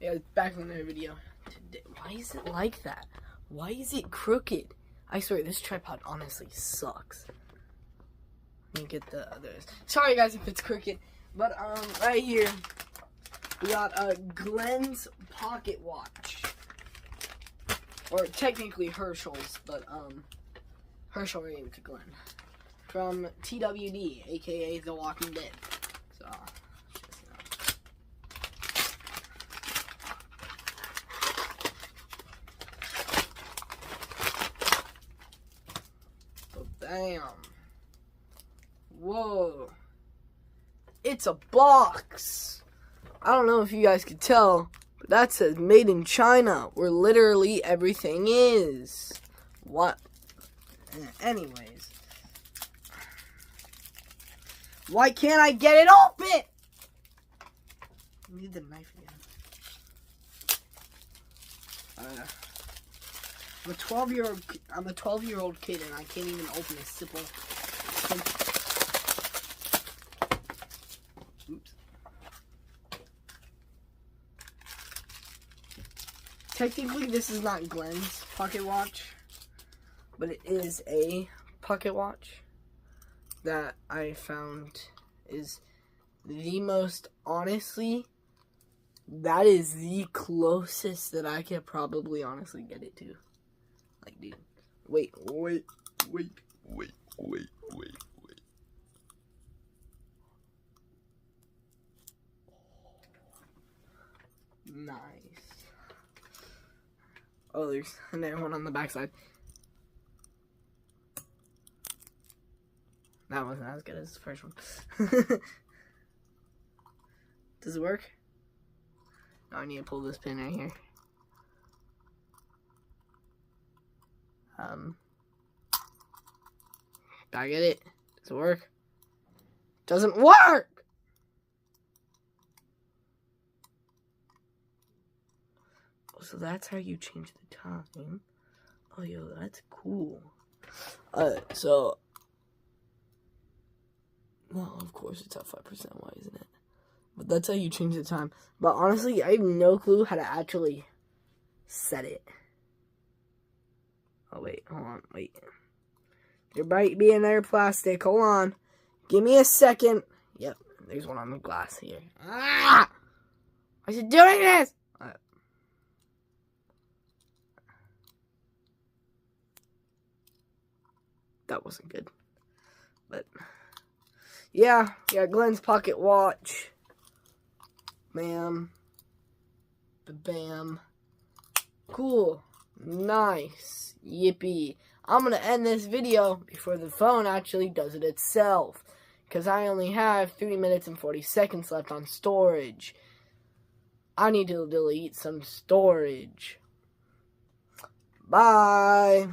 Yeah, back in another video. Today, why is it like that? Why is it crooked? I swear, this tripod honestly sucks. Let me get the others. Sorry guys if it's crooked. But, right here, we got a Glenn's pocket watch. Or technically Herschel's, but, Herschel named to Glenn. From TWD, aka The Walking Dead. So, just, so bam. Whoa. It's a box. I don't know if you guys could tell, but that says made in China, where literally everything is. What? Anyways. Why can't I get it open? I need the knife again. I'm a 12-year-old kid and I can't even open a simple. Oops. Technically, this is not Glenn's pocket watch, but it is a pocket watch that I found is the most, honestly, that is the closest that I could probably honestly get it to. Like, dude, wait. Nice. Oh, there's another one on the backside. That wasn't as good as the first one. Does it work? No, I need to pull this pin right here. Did I get it? Does it work? Doesn't work! Oh, so that's how you change the time. Oh, yo, that's cool. So... Well, of course it's at 5%. Why isn't it? But that's how you change the time. But honestly, I have no clue how to actually set it. Oh, wait. Hold on. Wait. There might be another plastic. Hold on. Give me a second. Yep. There's one on the glass here. Ah! Why is it doing this? That wasn't good. But... Yeah, Glenn's pocket watch. Bam. Bam. Cool. Nice. Yippee. I'm going to end this video before the phone actually does it itself. Because I only have 3 minutes and 40 seconds left on storage. I need to delete some storage. Bye.